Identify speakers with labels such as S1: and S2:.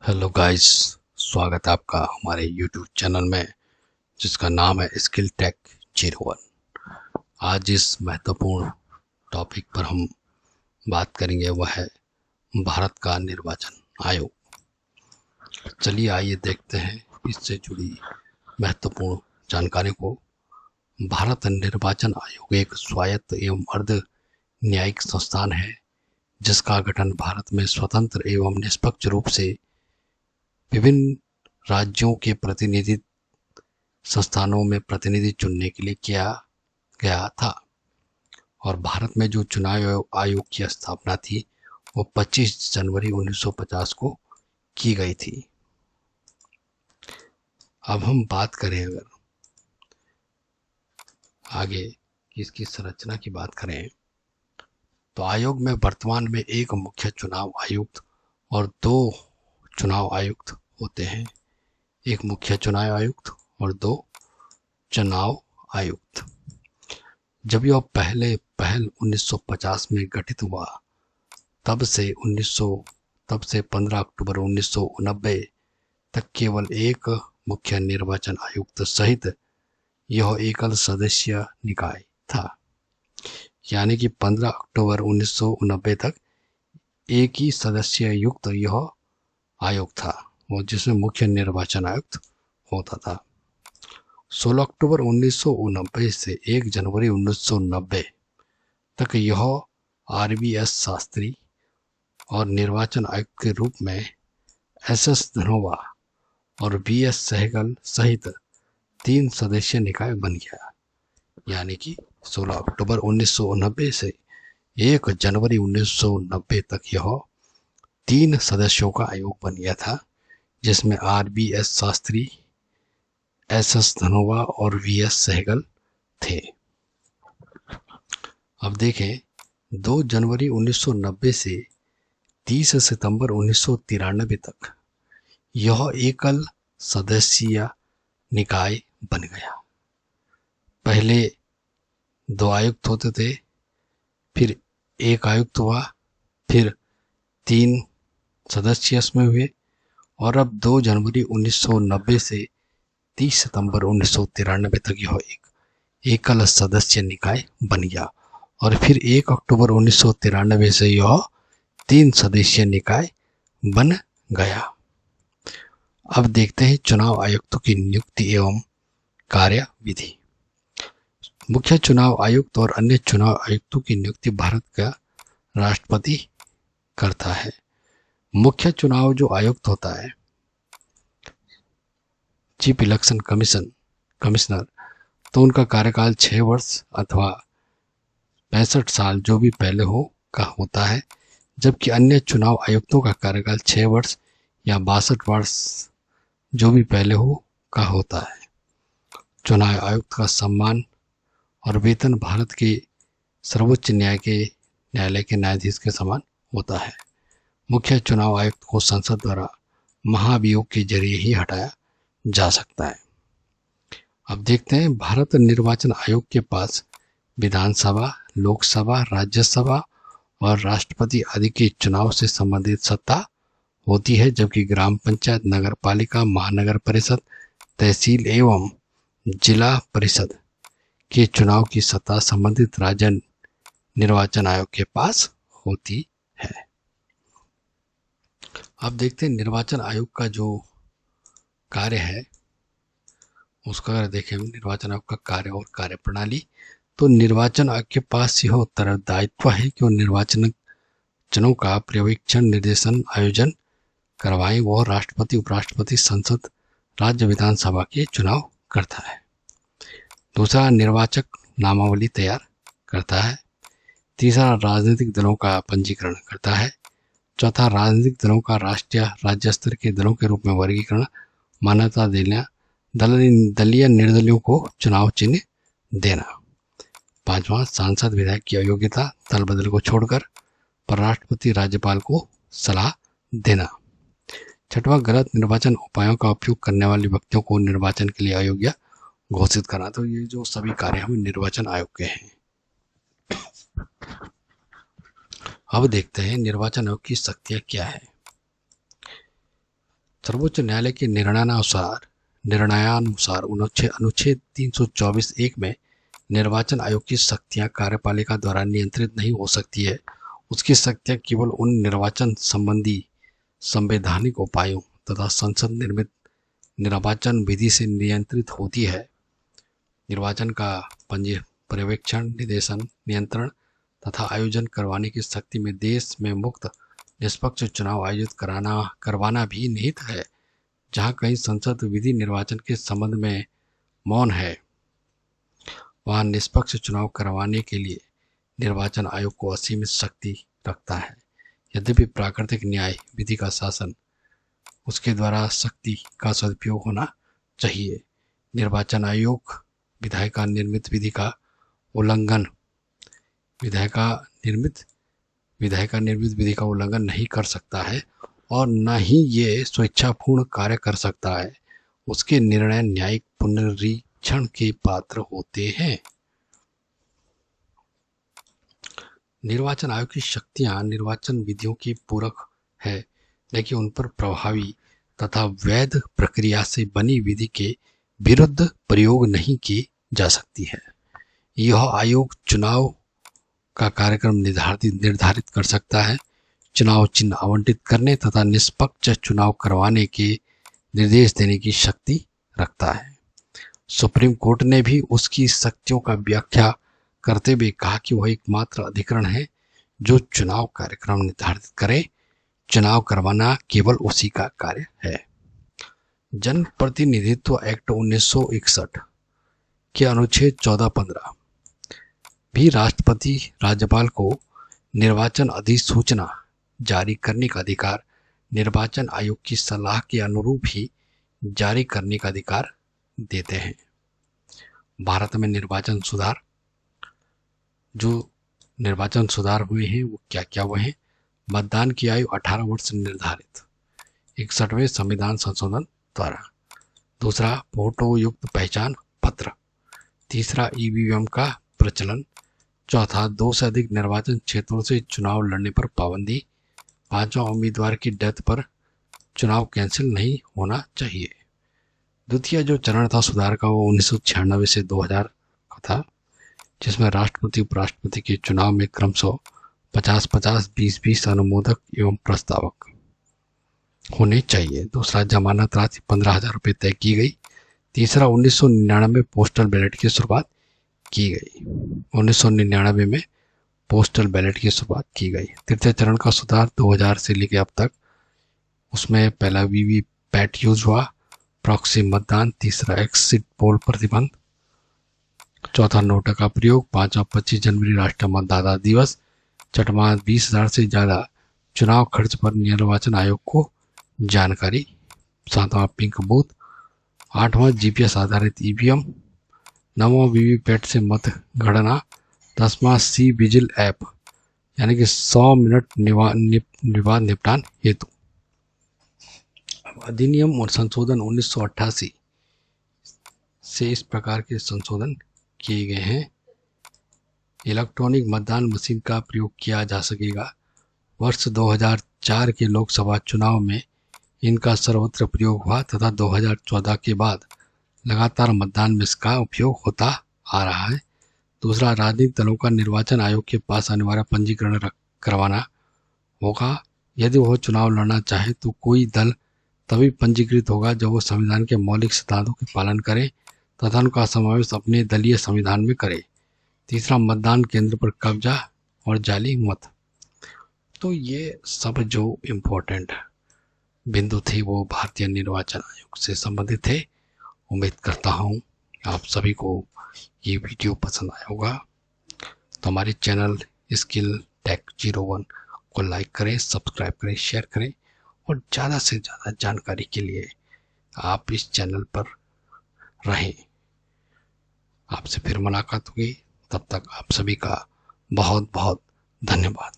S1: Hello guys. स्वागत है आपका हमारे यूट्यूब चैनल में जिसका नाम है स्किल टेक 01। आज इस महत्वपूर्ण टॉपिक पर हम बात करेंगे, वह है भारत का निर्वाचन आयोग। चलिए आइए देखते हैं इससे जुड़ी महत्वपूर्ण जानकारी को। भारत निर्वाचन आयोग एक स्वायत्त एवं अर्ध न्यायिक संस्थान है जिसका गठन भारत में स्वतंत्र एवं निष्पक्ष रूप से विभिन्न राज्यों के प्रतिनिधि संस्थानों में प्रतिनिधि चुनने के लिए किया गया था। और भारत में जो चुनाव आयोग की स्थापना थी वो 25 जनवरी 1950 को की गई थी। अब हम बात करें, अगर आगे इसकी संरचना की बात करें तो आयोग में वर्तमान में एक मुख्य चुनाव आयुक्त और दो चुनाव आयुक्त होते हैं। एक मुख्य चुनाव आयुक्त और दो चुनाव आयुक्त। जब यह पहल 1950 में गठित हुआ तब से 15 अक्टूबर 1990 तक केवल एक मुख्य निर्वाचन आयुक्त सहित यह एकल सदस्य निकाय था। यानी कि 15 अक्टूबर 1990 तक एक ही सदस्य युक्त यह आयोग था और जिसमें मुख्य निर्वाचन आयुक्त होता था। 16 अक्टूबर 1990 से 1 जनवरी 1990 तक यह RBS शास्त्री और निर्वाचन आयुक्त के रूप में SS धनोवा और VS सहगल सहित 3 सदस्यीय निकाय बन गया। यानी कि 16 अक्टूबर 1990 से 1 जनवरी 1990 तक यह 3 सदस्यों का आयोग बन गया था, जिसमें RBS शास्त्री, SS धनोवा और VS सहगल थे। अब देखें, 2 जनवरी 1990 से 30 सितंबर 1993 तक यह एकल सदस्यीय निकाय बन गया। पहले 2 आयुक्त होते थे, फिर एक आयुक्त हुआ, फिर 3 सदस्य इसमें हुए और अब 2 जनवरी 1990 से 30 सितंबर 1993 तक यह एक एकल सदस्य निकाय बन गया और फिर 1 अक्टूबर 1993 से यह 3 सदस्यीय निकाय बन गया। अब देखते हैं चुनाव आयुक्तों की नियुक्ति एवं कार्यविधि। मुख्य चुनाव आयुक्त और अन्य चुनाव आयुक्तों की नियुक्ति भारत का राष्ट्रपति करता है। मुख्य चुनाव जो आयुक्त होता है, चीफ इलेक्शन कमिश्नर, तो उनका कार्यकाल 6 वर्ष अथवा 65 साल जो भी पहले हो का होता है, जबकि अन्य चुनाव आयुक्तों का कार्यकाल 6 वर्ष या 62 वर्ष जो भी पहले हो का होता है। चुनाव आयुक्त का सम्मान और वेतन भारत के सर्वोच्च न्यायालय के न्यायाधीश के समान होता है। मुख्य चुनाव आयुक्त को संसद द्वारा महाभियोग के जरिए ही हटाया जा सकता है। अब देखते हैं, भारत निर्वाचन आयोग के पास विधानसभा, लोकसभा, राज्यसभा और राष्ट्रपति आदि के चुनाव से संबंधित सत्ता होती है, जबकि ग्राम पंचायत, नगर पालिका, महानगर परिषद, तहसील एवं जिला परिषद के चुनाव की सत्ता संबंधित राज्य निर्वाचन आयोग के पास होती है। अब देखते हैं निर्वाचन आयोग का जो कार्य है उसका अगर देखें, निर्वाचन आयोग का कार्य और कार्यप्रणाली, तो निर्वाचन आयोग के पास यह उत्तरदायित्व है कि वो निर्वाचनों का पर्यवेक्षण, निर्देशन, आयोजन करवाएं। वह राष्ट्रपति, उपराष्ट्रपति, संसद, राज्य विधानसभा के चुनाव करता है। दूसरा, निर्वाचक नामावली तैयार करता है। तीसरा, राजनीतिक दलों का पंजीकरण करता है। चौथा, राजनीतिक दलों का राष्ट्रीय, राज्य स्तर के दलों के रूप में वर्गीकरण, मान्यता देना, दलीय निर्दलियों को चुनाव चिन्ह देना। पांचवा, सांसद विधायक की अयोग्यता, दल बदल को छोड़कर पर राष्ट्रपति राज्यपाल को सलाह देना। छठवां, गलत निर्वाचन उपायों का उपयोग करने वाले व्यक्तियों को निर्वाचन के लिए अयोग्य घोषित करना। तो ये जो सभी कार्य हम निर्वाचन आयोग के हैं। अब देखते हैं निर्वाचन आयोग की शक्तियां क्या है। सर्वोच्च न्यायालय के निर्णयानुसार अनुच्छेद 324(1) में निर्वाचन आयोग की शक्तियां कार्यपालिका द्वारा नियंत्रित नहीं हो सकती है। उसकी शक्तियां केवल उन निर्वाचन संबंधी संवैधानिक उपायों तथा संसद निर्मित निर्वाचन विधि से नियंत्रित होती है। निर्वाचन का पर्यवेक्षण, निर्देशन, नियंत्रण तथा आयोजन करवाने की शक्ति में देश में मुक्त निष्पक्ष चुनाव आयोजित करवाना भी निहित है। जहां कहीं संसद विधि निर्वाचन के संबंध में मौन है, वहां निष्पक्ष चुनाव करवाने के लिए निर्वाचन आयोग को असीमित शक्ति रखता है। यद्यपि प्राकृतिक न्याय विधि का शासन, उसके द्वारा शक्ति का सदुपयोग होना चाहिए। निर्वाचन आयोग विधायिका निर्मित विधि का उल्लंघन नहीं कर सकता है और न ही ये स्वेच्छापूर्ण कार्य कर सकता है। उसके निर्णय न्यायिक पुनरीक्षण के पात्र होते हैं। निर्वाचन आयोग की शक्तियां निर्वाचन विधियों की पूरक है, लेकिन उन पर प्रभावी तथा वैध प्रक्रिया से बनी विधि के विरुद्ध प्रयोग नहीं की जा सकती है। यह आयोग चुनाव का कार्यक्रम निर्धारित कर सकता है, चुनाव चिन्ह आवंटित करने तथा निष्पक्ष चुनाव करवाने के निर्देश देने की शक्ति रखता है। सुप्रीम कोर्ट ने भी उसकी शक्तियों का व्याख्या करते हुए कहा कि वह एकमात्र अधिकरण है जो चुनाव कार्यक्रम निर्धारित करे। चुनाव करवाना केवल उसी का कार्य है। जन प्रतिनिधित्व एक्ट 1961 के अनुच्छेद 14-15 भी राष्ट्रपति राज्यपाल को निर्वाचन अधिसूचना जारी करने का अधिकार, निर्वाचन आयोग की सलाह के अनुरूप ही जारी करने का अधिकार देते हैं। भारत में निर्वाचन सुधार हुए हैं वो क्या क्या हुए हैं? मतदान की आयु 18 वर्ष निर्धारित 61वें संविधान संशोधन द्वारा। दूसरा, फोटो युक्त पहचान पत्र। तीसरा, ईवीएम का प्रचलन। चौथा, 2 से अधिक निर्वाचन क्षेत्रों से चुनाव लड़ने पर पाबंदी। पांचवा, उम्मीदवार की डेथ पर चुनाव कैंसिल नहीं होना चाहिए। द्वितीय जो चरण था सुधार का, वो 1996 से 2000 का था, जिसमें राष्ट्रपति उपराष्ट्रपति के चुनाव में क्रमशः 50-50, 20-20 अनुमोदक एवं प्रस्तावक होने चाहिए। दूसरा, जमानत राशि 15,000 रुपये तय की गई। तीसरा, 1999 पोस्टल बैलेट की शुरुआत की गई। 1999 में पोस्टल बैलेट की शुरुआत की गई। तृतीय चरण का सुधार 2000 से लेकर अब तक, उसमें पहला वीवीपैट यूज हुआ, प्रॉक्सी मतदान। तीसरा, एग्जिट पोल प्रतिबंध। चौथा, नोटा का प्रयोग। पांचवा, 25 जनवरी राष्ट्रीय मतदाता दिवस। छठवां, 20,000 से ज़्यादा चुनाव खर्च पर निर्वाचन आयोग को जानकारी। सातवां, पिंक बूथ। आठवां, जीपीएस आधारित ईवीएम। नौवां, वीवीपैट से मत गणना। 10वां, सी विजिल ऐप, यानी कि 100 मिनट विवाद निपटान हेतु। अधिनियम और संशोधन 1988 से इस प्रकार के संशोधन किए गए हैं। इलेक्ट्रॉनिक मतदान मशीन का प्रयोग किया जा सकेगा। वर्ष 2004 के लोकसभा चुनाव में इनका सर्वत्र प्रयोग हुआ तथा 2014 के बाद लगातार मतदान में इसका उपयोग होता आ रहा है। दूसरा, राजनीतिक दलों का निर्वाचन आयोग के पास अनिवार्य पंजीकरण करवाना होगा। यदि वह चुनाव लड़ना चाहे तो कोई दल तभी पंजीकृत होगा जब वो संविधान के मौलिक सिद्धांतों का पालन करे तथा उनका समावेश अपने दलीय संविधान में करे। तीसरा, मतदान केंद्र पर कब्जा और जाली मत। तो ये सब जो इम्पोर्टेंट बिंदु थे वो भारतीय निर्वाचन आयोग से संबंधित थे। उम्मीद करता हूँ आप सभी को ये वीडियो पसंद आया होगा। तो हमारे चैनल स्किल टेक 01 को लाइक करें, सब्सक्राइब करें, शेयर करें और ज़्यादा से ज़्यादा जानकारी के लिए आप इस चैनल पर रहें। आपसे फिर मुलाकात होगी, तब तक आप सभी का बहुत बहुत धन्यवाद।